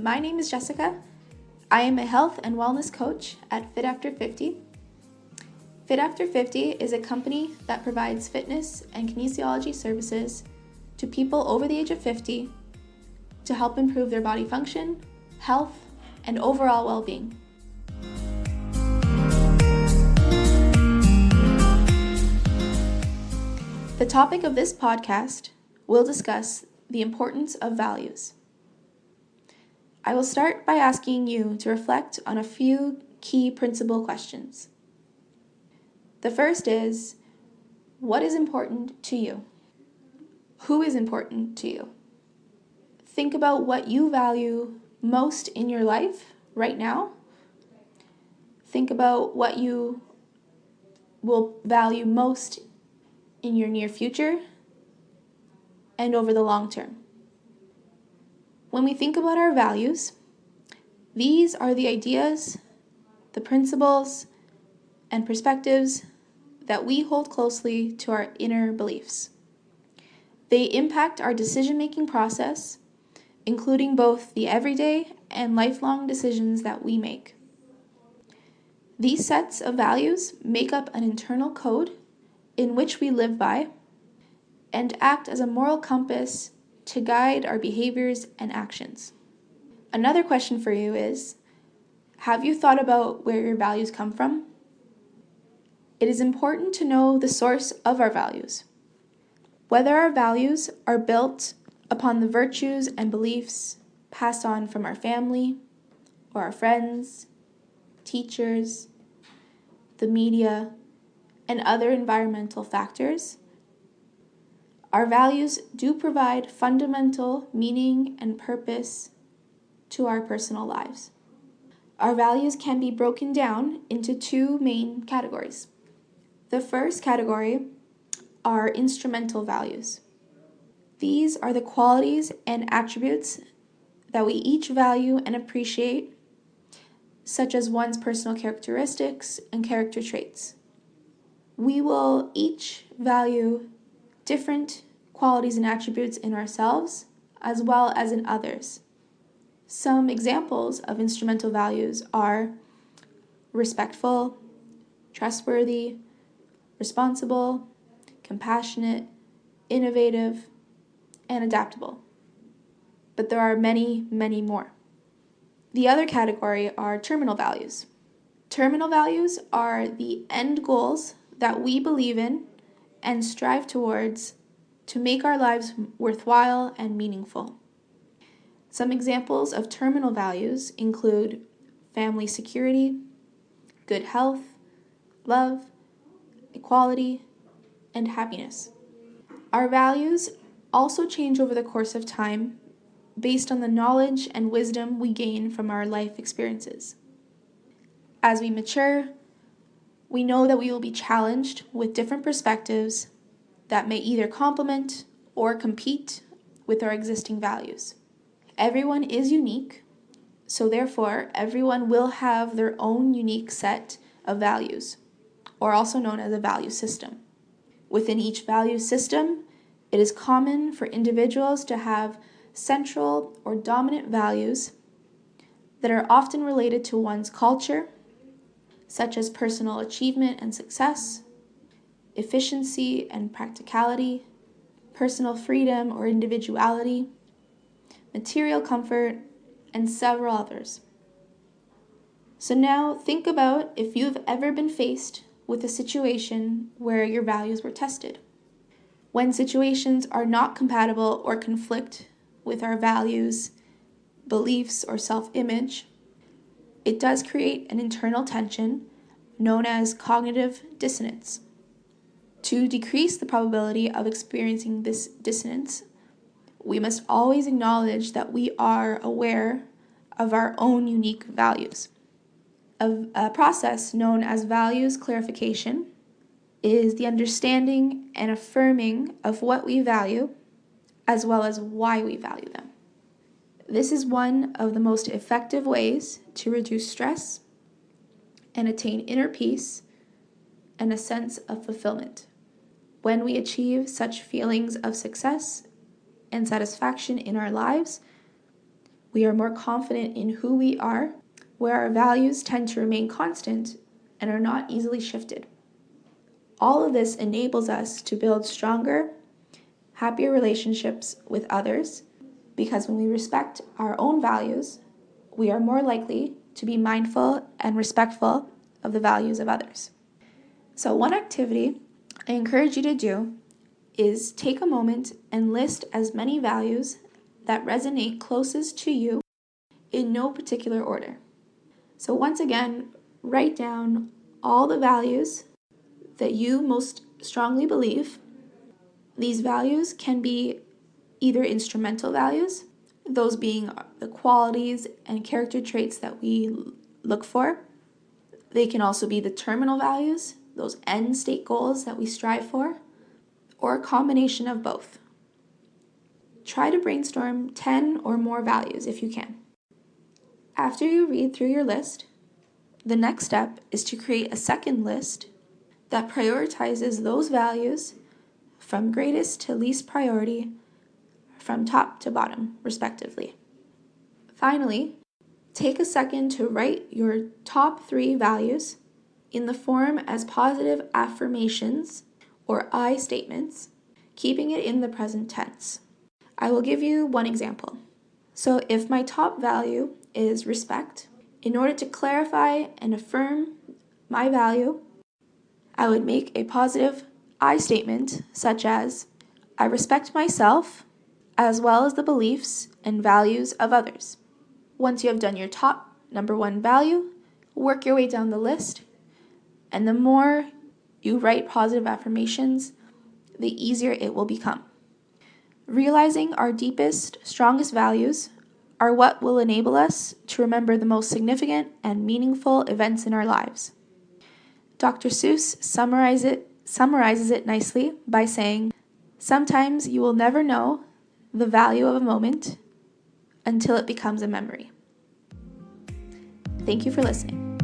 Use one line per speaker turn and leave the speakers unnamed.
My name is Jessica. I am a health and wellness coach at Fit After 50. Fit After 50 is a company that provides fitness and kinesiology services to people over the age of 50 to help improve their body function, health, and overall well-being. The topic of this podcast will discuss the importance of values. I will start by asking you to reflect on a few key principal questions. The first is, what is important to you? Who is important to you? Think about what you value most in your life right now. Think about what you will value most in your near future and over the long term. When we think about our values, these are the ideas, the principles, and perspectives that we hold closely to our inner beliefs. They impact our decision-making process, including both the everyday and lifelong decisions that we make. These sets of values make up an internal code in which we live by and act as a moral compass to guide our behaviors and actions. Another question for you is, have you thought about where your values come from? It is important to know the source of our values. Whether our values are built upon the virtues and beliefs passed on from our family or our friends, teachers, the media, and other environmental factors, our values do provide fundamental meaning and purpose to our personal lives. Our values can be broken down into two main categories. The first category are instrumental values. These are the qualities and attributes that we each value and appreciate, such as one's personal characteristics and character traits. We will each value different qualities and attributes in ourselves as well as in others. Some examples of instrumental values are respectful, trustworthy, responsible, compassionate, innovative, and adaptable. But there are many, many more. The other category are terminal values. Terminal values are the end goals that we believe in and strive towards to make our lives worthwhile and meaningful. Some examples of terminal values include family security, good health, love, equality, and happiness. Our values also change over the course of time based on the knowledge and wisdom we gain from our life experiences. As we mature, we know that we will be challenged with different perspectives that may either complement or compete with our existing values. Everyone is unique, so therefore everyone will have their own unique set of values, or also known as a value system. Within each value system, it is common for individuals to have central or dominant values that are often related to one's culture, such as personal achievement and success, efficiency and practicality, personal freedom or individuality, material comfort, and several others. So now think about if you've ever been faced with a situation where your values were tested. When situations are not compatible or conflict with our values, beliefs, or self-image, it does create an internal tension known as cognitive dissonance. To decrease the probability of experiencing this dissonance, we must always acknowledge that we are aware of our own unique values. A process known as values clarification is the understanding and affirming of what we value, as well as why we value them. This is one of the most effective ways to reduce stress and attain inner peace and a sense of fulfillment. When we achieve such feelings of success and satisfaction in our lives, we are more confident in who we are, where our values tend to remain constant and are not easily shifted. All of this enables us to build stronger, happier relationships with others, because when we respect our own values, we are more likely to be mindful and respectful of the values of others. So one activity I encourage you to do is take a moment and list as many values that resonate closest to you in no particular order. So once again, write down all the values that you most strongly believe. These values can be either instrumental values, those being the qualities and character traits that we look for. They can also be the terminal values, those end state goals that we strive for, or a combination of both. Try to brainstorm 10 or more values if you can. After you read through your list, the next step is to create a second list that prioritizes those values from greatest to least priority, from top to bottom, respectively. Finally, take a second to write your top 3 values in the form as positive affirmations or I statements, keeping it in the present tense. I will give you one example. So if my top value is respect, in order to clarify and affirm my value, I would make a positive I statement such as, I respect myself as well as the beliefs and values of others. Once you have done your top number 1 value, work your way down the list, and the more you write positive affirmations, the easier it will become. Realizing our deepest, strongest values are what will enable us to remember the most significant and meaningful events in our lives. Dr. Seuss summarizes it nicely by saying, sometimes you will never know the value of a moment until it becomes a memory. Thank you for listening.